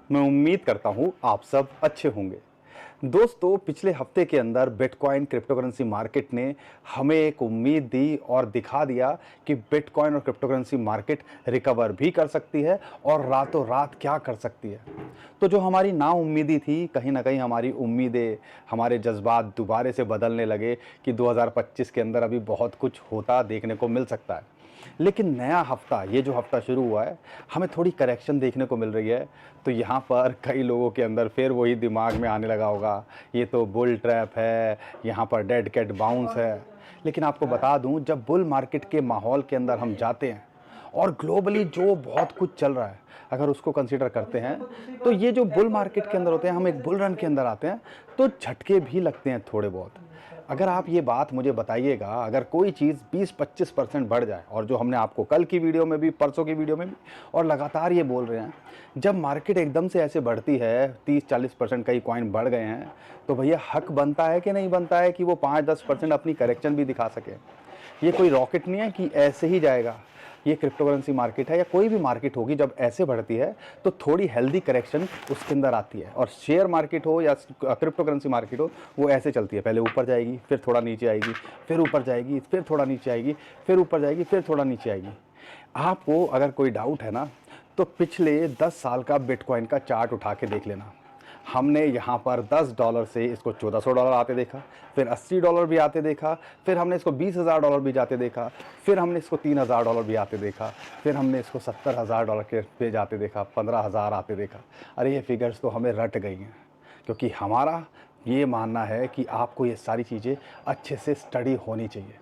मैं उम्मीद करता हूँ आप सब अच्छे होंगे। दोस्तों, पिछले हफ्ते के अंदर बिटकॉइन क्रिप्टोकरेंसी मार्केट ने हमें एक उम्मीद दी और दिखा दिया कि बिटकॉइन और क्रिप्टोकरेंसी मार्केट रिकवर भी कर सकती है और रातों रात क्या कर सकती है। तो जो हमारी नाउम्मीदी थी, कहीं ना कहीं हमारी उम्मीदें, हमारे जज्बात दोबारे से बदलने लगे कि 2025 के अंदर अभी बहुत कुछ होता देखने को मिल सकता है। लेकिन नया हफ्ता, ये जो हफ्ता शुरू हुआ है, हमें थोड़ी करेक्शन देखने को मिल रही है। तो यहाँ पर कई लोगों के अंदर फिर वही दिमाग में आने लगा होगा, ये तो बुल ट्रैप है, यहाँ पर डेड कैट बाउंस है। लेकिन आपको बता दूं, जब बुल मार्केट के माहौल के अंदर हम जाते हैं और ग्लोबली जो बहुत कुछ चल रहा है, अगर उसको कंसीडर करते हैं, तो ये जो बुल मार्केट के अंदर होते हैं, हम एक बुल रन के अंदर आते हैं, तो झटके भी लगते हैं थोड़े बहुत। अगर आप ये बात मुझे बताइएगा, अगर कोई चीज़ 20-25% बढ़ जाए, और जो हमने आपको कल की वीडियो में भी, परसों की वीडियो में भी और लगातार ये बोल रहे हैं, जब मार्केट एकदम से ऐसे बढ़ती है, 30-40% कई कॉइन बढ़ गए हैं, तो भैया हक बनता है कि नहीं बनता है कि वो 5-10% अपनी करेक्शन भी दिखा सके। ये कोई रॉकेट नहीं है कि ऐसे ही जाएगा। ये क्रिप्टोकरेंसी मार्केट है या कोई भी मार्केट होगी, जब ऐसे बढ़ती है तो थोड़ी हेल्दी करेक्शन उसके अंदर आती है। और शेयर मार्केट हो या क्रिप्टोकरेंसी मार्केट हो, वो ऐसे चलती है, पहले ऊपर जाएगी, फिर थोड़ा नीचे आएगी, फिर ऊपर जाएगी, फिर थोड़ा नीचे आएगी, फिर ऊपर जाएगी, फिर थोड़ा नीचे आएगी। आपको अगर कोई डाउट है ना, तो पिछले 10 साल का बिटकॉइन का चार्ट उठा के देख लेना। हमने यहाँ पर $10 से इसको $1400 आते देखा, फिर $80 भी आते देखा, फिर हमने इसको $20,000 भी जाते देखा, फिर हमने इसको $3000 भी आते देखा, फिर हमने इसको $70,000 के पे जाते देखा, 15,000 आते देखा। अरे ये फिगर्स तो हमें रट गई हैं, क्योंकि हमारा ये मानना है कि आपको ये सारी चीज़ें अच्छे से स्टडी होनी चाहिए।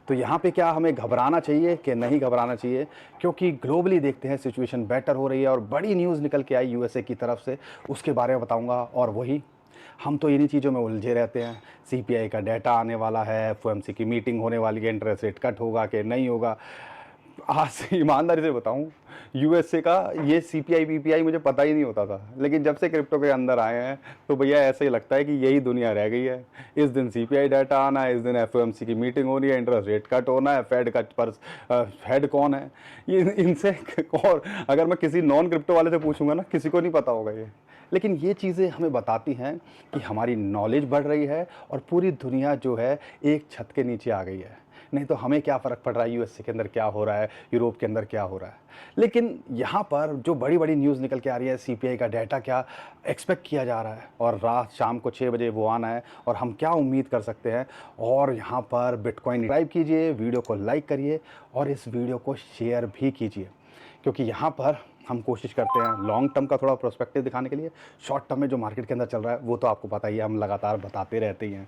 तो यहाँ पे क्या हमें घबराना चाहिए कि नहीं घबराना चाहिए? क्योंकि ग्लोबली देखते हैं सिचुएशन बेटर हो रही है और बड़ी न्यूज़ निकल के आई यूएसए की तरफ से, उसके बारे में बताऊंगा। और वही, हम तो इन्हीं चीज़ों में उलझे रहते हैं। सीपीआई का डाटा आने वाला है, एफओएमसी की मीटिंग होने वाली है, इंटरेस्ट रेट कट होगा कि नहीं होगा। आज से ईमानदारी से बताऊं, यूएसए का ये सीपीआई बीपीआई मुझे पता ही नहीं होता था, लेकिन जब से क्रिप्टो के अंदर आए हैं तो भैया ऐसे ही लगता है कि यही दुनिया रह गई है। इस दिन सीपीआई डाटा आना है, इस दिन एफओएमसी की मीटिंग होनी है, इंटरेस्ट रेट कट होना है, फेड का पर हेड कौन है, ये इनसे और अगर मैं किसी नॉन क्रिप्टो वाले से पूछूंगा ना, किसी को नहीं पता होगा ये। लेकिन ये चीज़ें हमें बताती हैं कि हमारी नॉलेज बढ़ रही है और पूरी दुनिया जो है एक छत के नीचे आ गई है। नहीं तो हमें क्या फ़र्क पड़ रहा है यूएसए के अंदर क्या हो रहा है, यूरोप के अंदर क्या हो रहा है। लेकिन यहाँ पर जो बड़ी बड़ी न्यूज़ निकल के आ रही है, सीपीआई का डाटा क्या एक्सपेक्ट किया जा रहा है, और रात शाम को 6 बजे वो आना है, और हम क्या उम्मीद कर सकते हैं। और यहाँ पर बिटकॉइन सब्सक्राइब कीजिए, वीडियो को लाइक करिए और इस वीडियो को शेयर भी कीजिए, क्योंकि यहाँ पर हम कोशिश करते हैं लॉन्ग टर्म का थोड़ा प्रोस्पेक्टिव दिखाने के लिए। शॉर्ट टर्म में जो मार्केट के अंदर चल रहा है वो तो आपको पता ही है, हम लगातार बताते रहते ही हैं।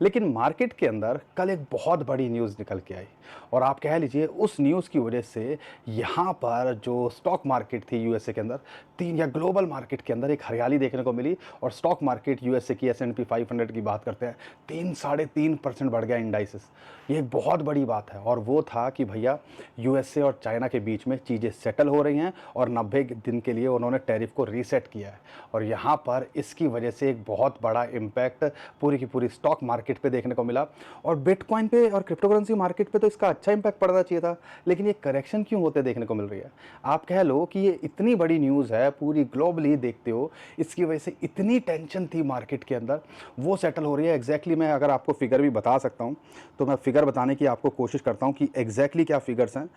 लेकिन मार्केट के अंदर कल एक बहुत बड़ी न्यूज़ निकल के आई, और आप कह लीजिए उस न्यूज़ की वजह से यहाँ पर जो स्टॉक मार्केट थी यूएसए के अंदर, तीन या ग्लोबल मार्केट के अंदर एक हरियाली देखने को मिली। और स्टॉक मार्केट यूएसए की S&P 500 की बात करते हैं, 3-3.5% बढ़ गया इंडाइसिस। ये एक बहुत बड़ी बात है, और वो था कि भैया यूएसए और चाइना के बीच में चीज़ें सेटल हो रही हैं और 90 दिन के लिए उन्होंने टैरिफ को रीसेट किया है। और यहाँ पर इसकी वजह से एक बहुत बड़ा इम्पैक्ट पूरी की पूरी स्टॉक मार्केट पे देखने को मिला। और बिटकॉइन पे और क्रिप्टोकरेंसी मार्केट पे तो इसका अच्छा इम्पैक्ट पड़ना चाहिए था, लेकिन ये करेक्शन क्यों होते देखने को मिल रही है? आप कह लो कि ये इतनी बड़ी न्यूज़ है, पूरी ग्लोबली देखते हो, इसकी वजह से इतनी टेंशन थी मार्केट के अंदर, वो सेटल हो रही है। एग्जैक्टली मैं अगर आपको फिगर भी बता सकता हूँ तो मैं फिगर बताने की आपको कोशिश करता हूँ कि एग्जैक्टली क्या फिगर्स हैं।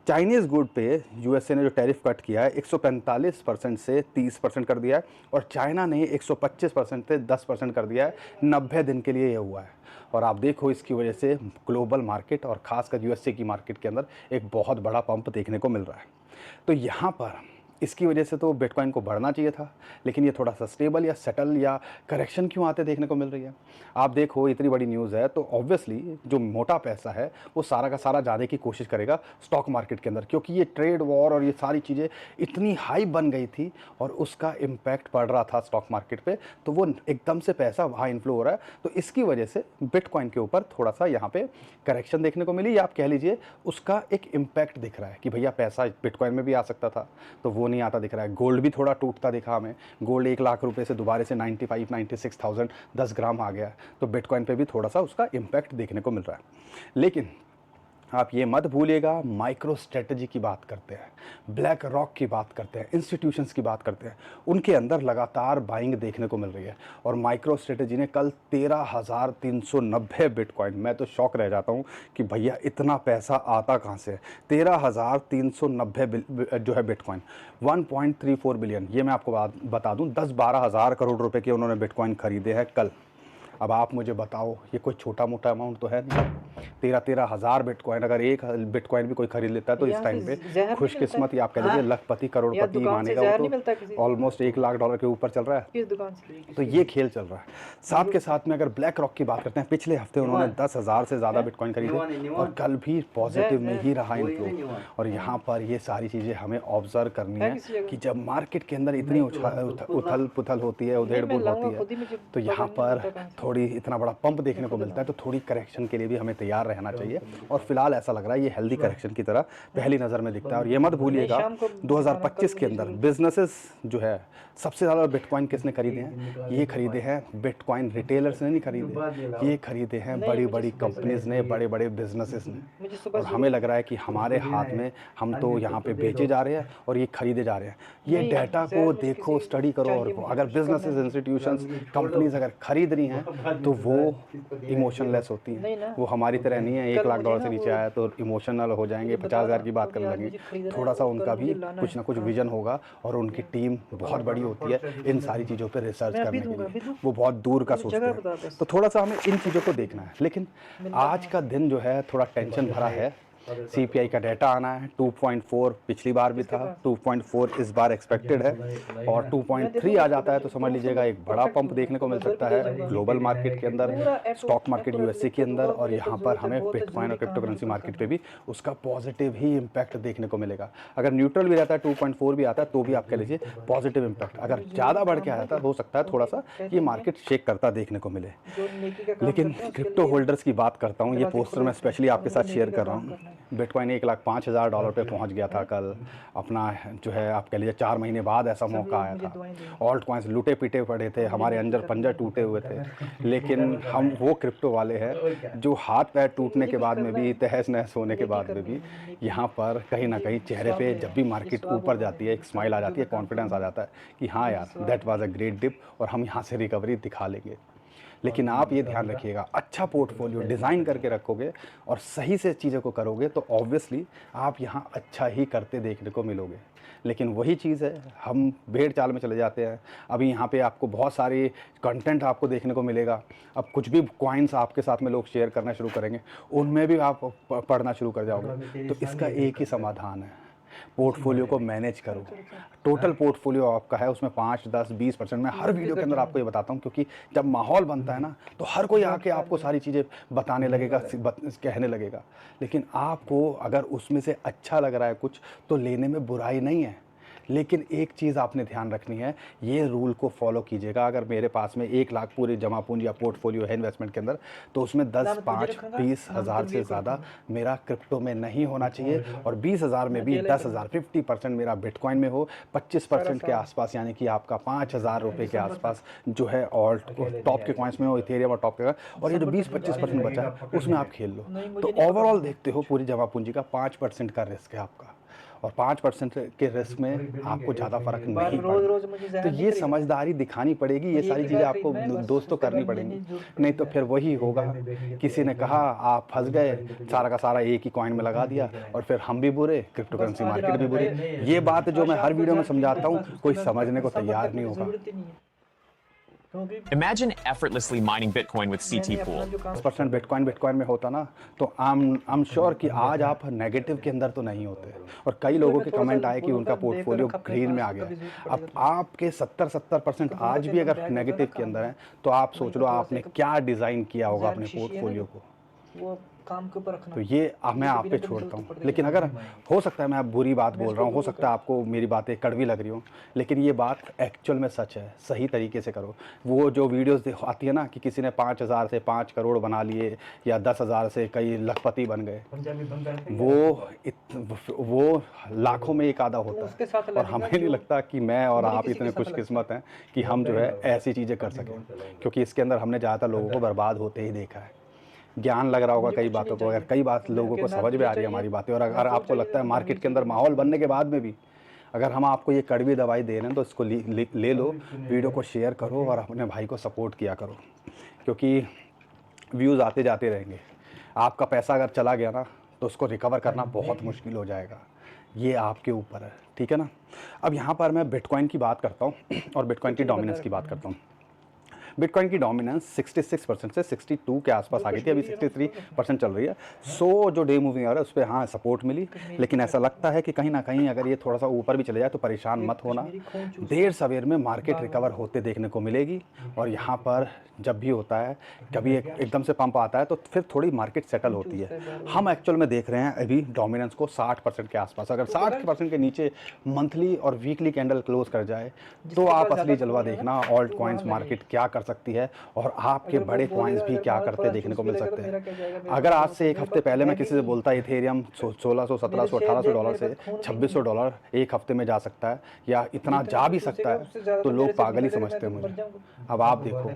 चाइनीज़ गुड पे यूएसए ने जो टैरिफ कट किया है, 145% से 30% कर दिया है, और चाइना ने 125% से 10% कर दिया है। 90 दिन के लिए ये हुआ है। और आप देखो इसकी वजह से ग्लोबल मार्केट और खासकर यूएसए की मार्केट के अंदर एक बहुत बड़ा पंप देखने को मिल रहा है। तो यहाँ पर इसकी वजह से तो बिटकॉइन को बढ़ना चाहिए था, लेकिन ये थोड़ा सा स्टेबल या सेटल या करेक्शन क्यों आते देखने को मिल रही है? आप देखो इतनी बड़ी न्यूज़ है तो ऑब्वियसली जो मोटा पैसा है वो सारा का सारा जाने की कोशिश करेगा स्टॉक मार्केट के अंदर, क्योंकि ये ट्रेड वॉर और ये सारी चीज़ें इतनी हाई बन गई थी और उसका इम्पैक्ट पड़ रहा था स्टॉक मार्केट पर, तो वो एकदम से पैसा वहाँ इन्फ्लो हो रहा है। तो इसकी वजह से बिटकॉइन के ऊपर थोड़ा सा यहाँ पे करेक्शन देखने को मिली, या आप कह लीजिए उसका एक इम्पैक्ट दिख रहा है कि भैया पैसा बिटकॉइन में भी आ सकता था, तो वो नहीं आता दिख रहा है। गोल्ड भी थोड़ा टूटता दिखा हमें, गोल्ड 1 लाख रुपए से दोबारा से 95-96,000 10 ग्राम आ गया है, तो बिटकॉइन पे भी थोड़ा सा उसका इम्पैक्ट देखने को मिल रहा है। लेकिन आप ये मत भूलिएगा, माइक्रो स्ट्रेटजी की बात करते हैं, ब्लैक रॉक की बात करते हैं, इंस्टीट्यूशंस की बात करते हैं, उनके अंदर लगातार बाइंग देखने को मिल रही है। और माइक्रो स्ट्रेटजी ने कल 13,390 बिटकॉइन, मैं तो शौक रह जाता हूँ कि भैया इतना पैसा आता कहाँ से है। 13,390 जो है बिटकॉइन, 1.34 बिलियन, ये मैं आपको बता दूँ 10-12 हज़ार करोड़ रुपए के उन्होंने बिटकॉइन खरीदे हैं कल। अब आप मुझे बताओ, ये कोई छोटा मोटा अमाउंट तो है नहीं। 13-13 हज़ार बिटकॉइन, अगर एक बिटकॉइन भी कोई खरीद लेता है तो इस टाइम पे खुशकिस्मत, या आप कह लीजिए लखपति करोड़पति मानेगा वो, तो ऑलमोस्ट $1 लाख के ऊपर चल रहा है। तो ये खेल चल रहा है। साथ के साथ में अगर ब्लैक रॉक की बात करते हैं, पिछले हफ्ते उन्होंने 10,000 से ज़्यादा बिटकॉइन खरीदे और कल भी पॉजिटिव में ही रहा इनफ्लो। और यहाँ पर ये सारी चीज़ें हमें ऑब्जर्व करनी है कि जब मार्केट के अंदर इतनी उथल पुथल होती है, उधेड़ बुन होती है, तो यहाँ पर थोड़ी इतना बड़ा पंप देखने को मिलता है, तो थोड़ी करेक्शन के लिए भी हमें तैयार रहना चाहिए। और फिलहाल ऐसा लग रहा है ये हेल्दी करेक्शन की तरह पहली नज़र में दिखता है। और ये मत भूलिएगा 2025 के अंदर बिजनेसेस जो है सबसे ज़्यादा बिटकॉइन किसने खरीदे हैं? ये खरीदे हैं बिटकॉइन रिटेलर्स ने नहीं खरीदे, ये खरीदे हैं बड़ी बड़ी कंपनीज ने, बड़े बड़े बिजनेसेस ने। और हमें लग रहा है कि हमारे हाथ में, हम तो यहाँ पे बेचे जा रहे हैं और ये खरीदे जा रहे हैं। ये डाटा को देखो, स्टडी करो, और अगर बिजनेसेस, इंस्टीट्यूशंस, कंपनीज अगर खरीद रही हैं तो वो इमोशनलेस होती हैं। वो हमारी तरह नहीं है $1 लाख से नीचे आया तो इमोशनल हो जाएंगे, 50,000 की बात करने लगेंगे। थोड़ा सा उनका भी कुछ ना कुछ विजन होगा, और उनकी टीम बहुत बड़ी होती है इन सारी चीज़ों पे रिसर्च करने के लिए, वो बहुत दूर का सोचते हैं। तो थोड़ा सा हमें इन चीज़ों को देखना है। लेकिन आज का दिन जो है थोड़ा टेंशन भरा है। CPI का डाटा आना है, 2.4 पिछली बार भी था, 2.4 इस बार एक्सपेक्टेड है, और 2.3 आ जाता है तो समझ लीजिएगा एक बड़ा पंप देखने को मिल सकता है ग्लोबल मार्केट के अंदर, स्टॉक मार्केट USA के अंदर। और यहाँ पर हमें बिटकॉइन और क्रिप्टो करेंसी मार्केट पे भी उसका पॉजिटिव ही इम्पैक्ट देखने को मिलेगा। अगर न्यूट्रल भी रहता है, 2.4 भी आता है, तो भी आप कह लीजिए पॉजिटिव इम्पैक्ट। अगर ज़्यादा बढ़ के आ जाता है, हो सकता है थोड़ा सा ये मार्केट शेक करता देखने को मिले। लेकिन क्रिप्टो होल्डर्स की बात करता हूँ, ये पोस्टर मैं स्पेशली आपके साथ शेयर कर रहा हूँ। बिटकॉइन $1,05,000 पे पहुंच गया था कल। अपना जो है आप कह लीजिए 4 महीने बाद ऐसा मौका आया था। ऑल्ट कॉइन्स लूटे पीटे पड़े थे, हमारे अंदर पंजर टूटे हुए थे। लेकिन हम वो क्रिप्टो वाले हैं जो हाथ पैर टूटने के बाद में भी, तहस नहस होने के बाद में भी, यहाँ पर कहीं ना कहीं चेहरे पे जब भी मार्केट ऊपर जाती है एक स्माइल आ जाती है, कॉन्फिडेंस आ जाता है कि हाँ यार, that was a great dip और हम यहाँ से रिकवरी दिखा लेंगे। लेकिन आप ये ध्यान रखिएगा, अच्छा पोर्टफोलियो डिज़ाइन करके रखोगे और सही से चीज़ों को करोगे तो ऑब्वियसली आप यहाँ अच्छा ही करते देखने को मिलोगे। लेकिन वही चीज़ है, हम भेड़ चाल में चले जाते हैं। अभी यहाँ पे आपको बहुत सारे कंटेंट आपको देखने को मिलेगा। अब कुछ भी कॉइन्स आपके साथ में लोग शेयर करना शुरू करेंगे, उनमें भी आप पढ़ना शुरू कर जाओगे। तो इसका एक ही समाधान है, पोर्टफोलियो को मैनेज करो। टोटल पोर्टफोलियो आपका है, उसमें 5, 10, 20% मैं हर वीडियो के अंदर आपको ये बताता हूँ, क्योंकि जब माहौल बनता है ना तो हर कोई आके आपको सारी चीज़ें बताने लगेगा, कहने लगेगा। लेकिन आपको अगर उसमें से अच्छा लग रहा है कुछ, तो लेने में बुराई नहीं है। लेकिन एक चीज़ आपने ध्यान रखनी है, ये रूल को फॉलो कीजिएगा। अगर मेरे पास में 1 लाख पूरी जमा पूंजी या पोर्टफोलियो है इन्वेस्टमेंट के अंदर, तो उसमें 10, 5, 20 हज़ार से ज़्यादा मेरा क्रिप्टो में नहीं होना चाहिए, और 20 हज़ार में भी 10,000, 50% मेरा बिटकॉइन में हो, 25% के आसपास, यानी कि आपका 5,000 रुपये के आसपास जो है ऑल्ट टॉप के कॉइन्स में हो, इथेरियम और टॉप के, और ये जो 20-25% बचा है उसमें आप खेल लो। तो ओवरऑल देखते हो पूरी जमा पूंजी का 5% का रिस्क है आपका, और 5% के रिस्क में आपको ज़्यादा फर्क नहीं पड़ता। तो ये समझदारी दिखानी पड़ेगी, ये सारी चीज़ें आपको दोस्तों करनी पड़ेंगी, नहीं तो फिर वही होगा। किसी ने कहा आप फंस गए, सारा का सारा एक ही कॉइन में लगा दिया, और फिर हम भी बुरे, क्रिप्टो करेंसी मार्केट भी बुरी। ये बात जो मैं हर वीडियो में समझाता हूँ, कोई समझने को तैयार नहीं होगा। Imagine effortlessly mining Bitcoin with CT Pool. 10% bitcoin में होता ना, तो आई एम श्योर कि आज आप नेगेटिव के अंदर तो नहीं होते। और कई लोगों के कमेंट आए कि उनका पोर्टफोलियो ग्रीन में आ गया। अब आपके 70% आज भी अगर नेगेटिव के अंदर है, तो आप सोच लो आपने क्या डिज़ाइन किया होगा अपने पोर्टफोलियो को। वो काम के ऊपर रखना। तो ये मैं आप पे छोड़ता हूँ। लेकिन अगर हो सकता है मैं बुरी बात बोल रहा हूँ, हो सकता है आपको मेरी बातें कड़वी लग रही हो, लेकिन ये बात एक्चुअल में सच है। सही तरीके से करो। वो जो वीडियोस आती है ना कि किसी ने 5,000 से 5 करोड़ बना लिए, या 10,000 से कई लखपति बन गए, वो लाखों में एक आधा होता है। और हमें नहीं लगता कि मैं और आप इतने खुशकिस्मत हैं कि हम जो है ऐसी चीज़ें कर सकें, क्योंकि इसके अंदर हमने ज़्यादातर लोगों को बर्बाद होते ही देखा है। ज्ञान लग रहा होगा मुझे कई कुछ बातों नहीं को, अगर चाहिए। कई बात लोगों को ना समझ में आ रही है चाहिए, हमारी बातें, और अगर ना आपको चाहिए, लगता है ना मार्केट मुझे के अंदर माहौल बनने के बाद में भी अगर हम आपको ये कड़वी दवाई दे रहे हैं तो इसको ले लो, वीडियो को शेयर करो और अपने भाई को सपोर्ट किया करो, क्योंकि व्यूज़ आते जाते रहेंगे। आपका पैसा अगर चला गया ना तो उसको रिकवर करना बहुत मुश्किल हो जाएगा, ये आपके ऊपर है, ठीक है ना। अब यहाँ पर मैं बिटकॉइन की बात करता हूँ और बिटकॉइन की डोमिनेंस की बात करता हूँ। बिटकॉइन की डोमिनेंस 66% से 62 के आसपास आ गई थी, अभी 63% चल रही है। 100 जो डे मूविंग एवरेज उस पर हाँ सपोर्ट मिली, लेकिन ऐसा लगता है कि कहीं ना कहीं अगर ये थोड़ा सा ऊपर भी चले जाए तो परेशान मत होना, देर सवेर में मार्केट रिकवर होते देखने को मिलेगी। और यहाँ पर जब भी होता है कभी एकदम से पंप आता है तो फिर थोड़ी मार्केट सेटल होती है। हम एक्चुअल में देख रहे हैं अभी डोमिनेंस को 60% के आसपास, अगर 60% के नीचे मंथली और वीकली कैंडल क्लोज कर जाए तो आप असली जलवा देखना ऑल्ट कॉइन्स मार्केट क्या कर सकती है और आपके बड़े कॉइन्स भी क्या करते देखने को मिल सकते हैं। अगर आज से एक हफ्ते पहले मैं किसी से बोलता इथेरियम 1600, 1700, 1800 डॉलर से 2600 डॉलर एक हफ्ते में जा सकता है या इतना जा भी सकता है तो लोग पागल ही समझते हैं मुझे। अब आप देखो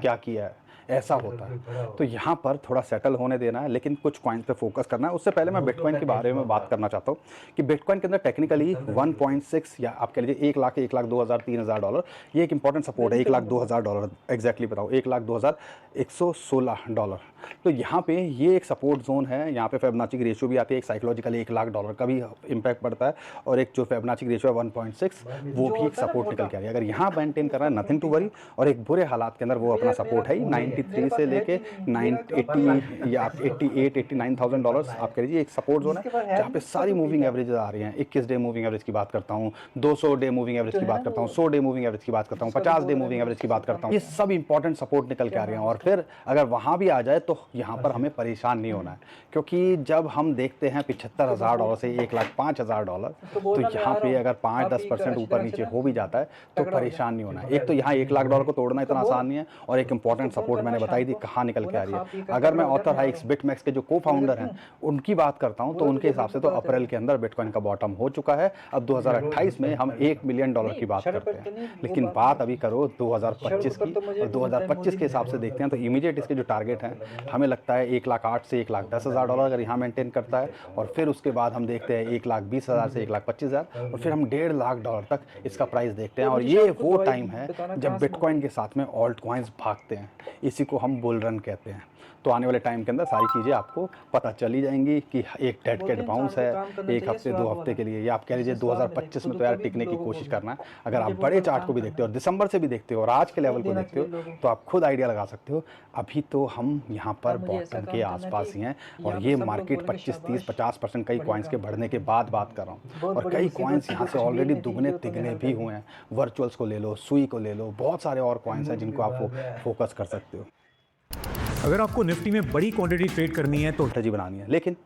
क्या किया है, ऐसा होता है। तो यहाँ पर थोड़ा सेटल होने देना है, लेकिन कुछ कॉइन्स पे फोकस करना है। उससे पहले मैं बिटकॉइन के बारे में बात करना चाहता हूँ कि बिटकॉइन के अंदर टेक्निकली 1.6 या आप कह लीजिए 1 लाख 1,02,000 3,000 डॉलर ये एक इंपॉर्टेंट सपोर्ट है। 1,02,000 डॉलर एग्जैक्टली बताओ, 1,02,116 डॉलर। तो यहाँ पे ये एक सपोर्ट जोन है। यहाँ पे फिबोनाची की रेशियो भी आती है, एक साइकोलॉजिकल 1 लाख डॉलर का भी इम्पैक्ट पड़ता है और एक जो फिबोनाची की रेशियो है 1.6 वो भी एक सपोर्ट निकल के आ गया। अगर यहाँ मेंटेन कर रहा है नथिंग टू वरी, और एक बुरे हालात के अंदर वो अपना सपोर्ट है 93 से लेके 980 या 89,000 डॉलर आप कह लीजिए एक सपोर्ट जोन है जहाँ पे सारी मूविंग एवरेज आ रही हैं। 21 डे मूविंग एवरेज की बात करता हूँ, 200 डे मूविंग एवरेज की बात करता हूँ, 100 डे मूविंग एवरेज की बात करता हूँ, 50 डे मूविंग एवरेज की बात करता हूँ, ये सब इंपॉर्टेंट सपोर्ट निकल के आ रहे हैं। और फिर अगर वहाँ भी आ जाए तो यहाँ पर हमें परेशान नहीं होना है, क्योंकि जब हम देखते हैं 75,000 डॉलर से 1,05,000 डॉलर तो यहाँ पे अगर 5-10% ऊपर नीचे हो भी जाता है तो परेशान नहीं होना है। एक तो यहाँ 1 लाख डॉलर को तोड़ना इतना आसान नहीं है, और एक इंपॉर्टेंट सपोर्ट मैंने बताई थी कहाँ निकल के आ रही है। अगर मैं ऑथर हाइक्स बिटमैक्स के जो को फाउंडर हैं उनकी बात करता हूँ तो उनके हिसाब से तो अप्रैल के अंदर बिटकॉइन का बॉटम हो चुका है। अब 2028 में हम 1 मिलियन डॉलर की बात करते हैं, लेकिन बात अभी करो 2025 की, और 2025 के हिसाब से देखते हैं तो इमीडिएट इसके जो टारगेट हैं हमें लगता है 1,08,000 से 1,10,000 डॉलर अगर यहाँ मेंटेन करता है, और फिर उसके बाद हम देखते हैं 1,20,000 से 1,25,000 और फिर हम 1.5 लाख डॉलर तक इसका प्राइस देखते हैं। और ये वो टाइम है जब बिटकॉइन के साथ में ऑल्ट कॉइन्स भागते हैं, इसी को हम बुल रन कहते हैं। तो आने वाले टाइम के अंदर सारी चीज़ें आपको पता चली जाएंगी कि एक डेड कैट बाउंस है एक हफ्ते 2 हफ्ते के लिए, या आप कह लीजिए 2025 में तो यार टिकने की कोशिश करना है। अगर आप बड़े चार्ट को भी देखते हो और दिसंबर से भी देखते हो और आज के लेवल को देखते हो तो आप खुद आइडिया लगा सकते हो। अभी तो हम यहाँ पर बॉटम के आसपास ही हैं, और ये मार्केट 25-30-50% कई कॉइन्स के बढ़ने के बाद बात कर रहा हूँ, और कई कॉइन्स यहाँ से ऑलरेडी दुगने तिगने भी हुए हैं। वर्चुअल्स को ले लो, सुई को ले लो, बहुत सारे और कॉइन्स हैं जिनको आप फोकस कर सकते हो। अगर आपको निफ्टी में बड़ी क्वांटिटी ट्रेड करनी है तो स्ट्रेटजी बनानी है। लेकिन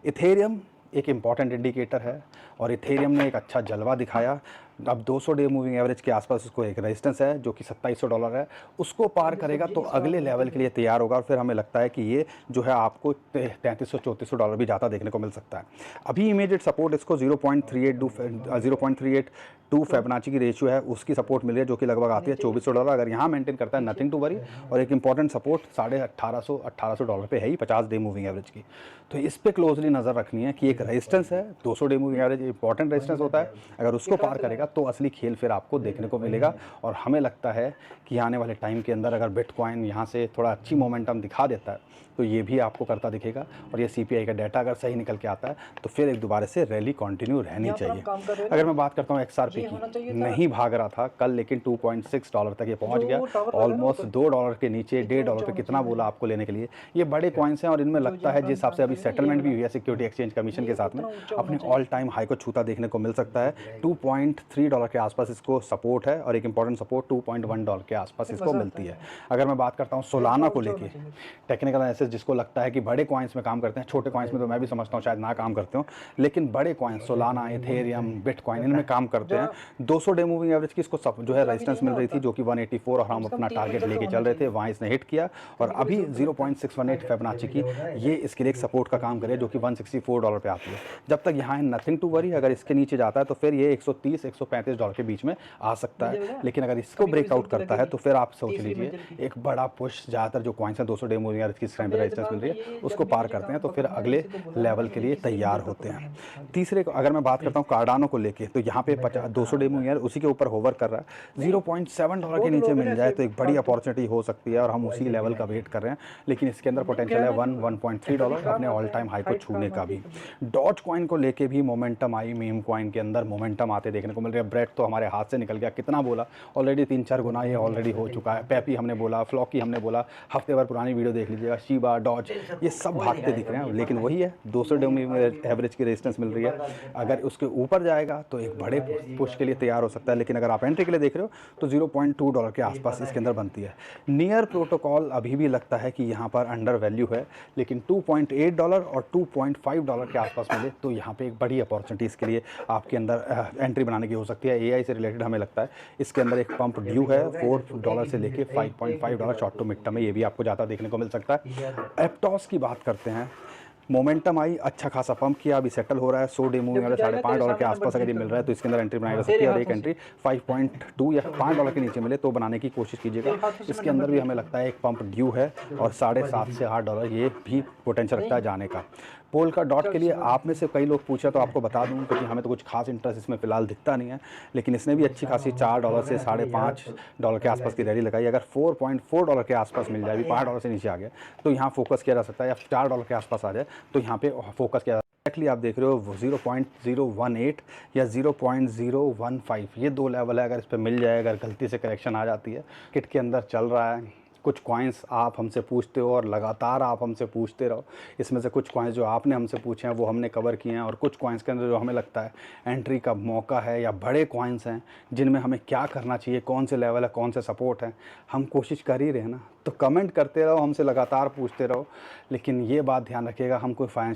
इथेरियम एक इम्पॉर्टेंट इंडिकेटर है, और इथेरियम ने एक अच्छा जलवा दिखाया। अब 200 डे मूविंग एवरेज के आसपास उसको एक रेजिस्टेंस है जो कि 2700 डॉलर है, उसको पार करेगा तो अगले लेवल के लिए तैयार होगा, और फिर हमें लगता है कि ये जो है आपको 3300-3400 डॉलर भी जाता देखने को मिल सकता है। अभी इमीडिएट सपोर्ट इसको 0.38 फिबोनाची की रेशियो है उसकी सपोर्ट मिल रही है जो कि लगभग आती है 2400 डॉलर। अगर यहाँ मेंटेन करता है नथिंग टू वरी, और एक इंपॉर्टेंट सपोर्ट 1850 डॉलर पे है ही 50 डे मूविंग एवरेज की, तो इस पे क्लोजली नज़र रखनी है कि एक रेजिस्टेंस है 200 day moving average important resistance होता है, अगर उसको पार करेगा तो असली खेल फिर आपको देखने को मिलेगा। और हमें लगता है कि आने वाले टाइम के अंदर अगर बिटकॉइन यहाँ से थोड़ा अच्छी मोमेंटम दिखा देता है तो ये भी आपको करता दिखेगा, और ये CPI का डाटा अगर सही निकल के आता है तो फिर एक दोबारा से रैली कंटिन्यू रहनी चाहिए। अगर मैं बात करता हूँ XRP की, नहीं भाग रहा था कल, लेकिन 2.6 डॉलर तक ये पहुँच गया, ऑलमोस्ट $2 के नीचे, $1.5 पे कितना बोला आपको लेने के लिए। ये बड़े कॉइन्स हैं और इनमें लगता है जिस हिसाब से अभी सेटलमेंट भी हुई है सिक्योरिटी एक्सचेंज कमीशन के साथ में, अपने ऑल टाइम हाई को छूता देखने को मिल सकता है। $2.3 के आसपास इसको सपोर्ट है, और एक इंपॉर्टेंट सपोर्ट $2.1 के आसपास इसको मिलती है। अगर मैं बात करता हूँ सोलाना को लेके, टेक्निकल एनालिसिस जिसको लगता है कि बड़े कॉइन्स में काम करते हैं, छोटे कॉइन्स में तो मैं भी समझता हूँ शायद ना काम करते हो, लेकिन बड़े कॉइन्स सोलाना, इथेरियम, बिटकॉइन इनमें काम करते हैं। 200 डे मूविंग एवरेज की इसको जो है रेजिस्टेंस मिल रही थी जो कि 184, और हम अपना टारगेट लेके चल रहे थे, वहाँ इसने हिट किया, और अभी 0.618 फिबोनाची की ये इसके लिए एक सपोर्ट का काम करे जो कि $164 पे आती है। जब तक यहाँ है नथिंग टू वरी, अगर इसके नीचे जाता है तो फिर ये 130, $235 के बीच में आ सकता है। लेकिन अगर इसको ब्रेकआउट करता है तो फिर आप सोच लीजिए एक बड़ा पुश, ज़्यादातर जो कॉइन्स हैं 200 डे मूविंग एवरेज की स्ट्रेंथ रेजिस्टेंस मिल रही है उसको पार करते हैं तो फिर अगले लेवल के लिए तैयार होते हैं। तीसरे अगर मैं बात करता हूँ कार्डानो को लेके, तो यहाँ पे 200 डे मूविंग एवरेज उसी के ऊपर होवर कर रहा है। $0.7 के नीचे मिल जाए तो एक बड़ी अपॉर्चुनिटी हो सकती है और हम उसी लेवल का वेट कर रहे हैं। लेकिन इसके अंदर पोटेंशियल है $1.3 अपने ऑल टाइम हाई को छूने का भी। डॉज कॉइन को लेके भी मोमेंटम आई, मीम कॉइन के अंदर मोमेंटम आते देखने को मिल रहा है। ब्रेड तो हमारे हाथ से निकल गया, कितना बोला ऑलरेडी 3-4 गुना ये ऑलरेडी हो चुका है। पेपी हमने बोला, फ्लॉकी हमने बोला, हफ्ते भर पुरानी वीडियो देख लीजिएगा, शीबा, डॉज ये सब भागते दिख रहे हैं। लेकिन वही है 200 डे मूविंग एवरेज की रेजिस्टेंस मिल रही है, अगर उसके ऊपर जाएगा तो एक बड़े पुश के लिए तैयार हो सकता है। लेकिन अगर आप एंट्री के लिए देख रहे हो तो $0.2 के आसपास इसके अंदर बनती है। नियर प्रोटोकॉल अभी भी लगता है कि यहाँ पर अंडर वैल्यू है, लेकिन $2.8 और $2.5 के आसपास मिले तो यहाँ पे एक बड़ी अपॉर्चुनिटी इसके लिए आपके अंदर एंट्री बनाने की हो सकती है। एआई से रिलेटेड हमें लगता है इसके अंदर एक पंप ड्यू है $4 से लेके $5.5 शॉर्ट टू मिड टर्म में, ये भी आपको ज़्यादा देखने को मिल सकता है। एप्टॉस की बात करते हैं, मोमेंटम आई, अच्छा खासा पंप किया, अभी सेटल हो रहा है। 100 डे मूविंग एवरेज $5.5 के आसपास अगर ये मिल रहा है तो इसके अंदर एंट्री बनाई जा सकती है। और एक एंट्री 5.2 या $5 के नीचे मिले तो बनाने की कोशिश कीजिएगा। इसके अंदर भी हमें लगता है एक पंप ड्यू है और $7.5 से $8 ये भी पोटेंशियल रखता है जाने का। पोल का डॉट के लिए आप में से कई लोग पूछा तो आपको बता दूं, क्योंकि हमें तो कुछ खास इंटरेस्ट इसमें फिलहाल दिखता नहीं है, लेकिन इसने भी अच्छी खासी $4 से $5.5 के आसपास की रैली लगाई। अगर $4.4 के आसपास मिल जाए, $5 से नीचे आ गया तो यहाँ फोकस किया जा सकता है, या $4 के आसपास आ जाए तो यहाँ पे फोकस किया जा सकता है। एक्चुअली आप देख रहे हो 0.018 या 0.015 ये दो लेवल है। अगर इस पर मिल जाए, अगर गलती से करेक्शन आ जाती है, किट के अंदर चल रहा है, कुछ कॉइन्स आप हमसे पूछते हो और लगातार आप हमसे पूछते रहो। इसमें से कुछ कॉइन्स जो आपने हमसे पूछे हैं वो हमने कवर किए हैं, और कुछ कॉइन्स के अंदर जो हमें लगता है एंट्री का मौका है या बड़े कॉइन्स हैं जिनमें हमें क्या करना चाहिए, कौन से लेवल है, कौन से सपोर्ट है, हम कोशिश कर ही रहे हैं ना। तो कमेंट करते रहो, हमसे लगातार पूछते रहो, लेकिन ये बात ध्यान रखिएगा हम कोई फाइनेंशियल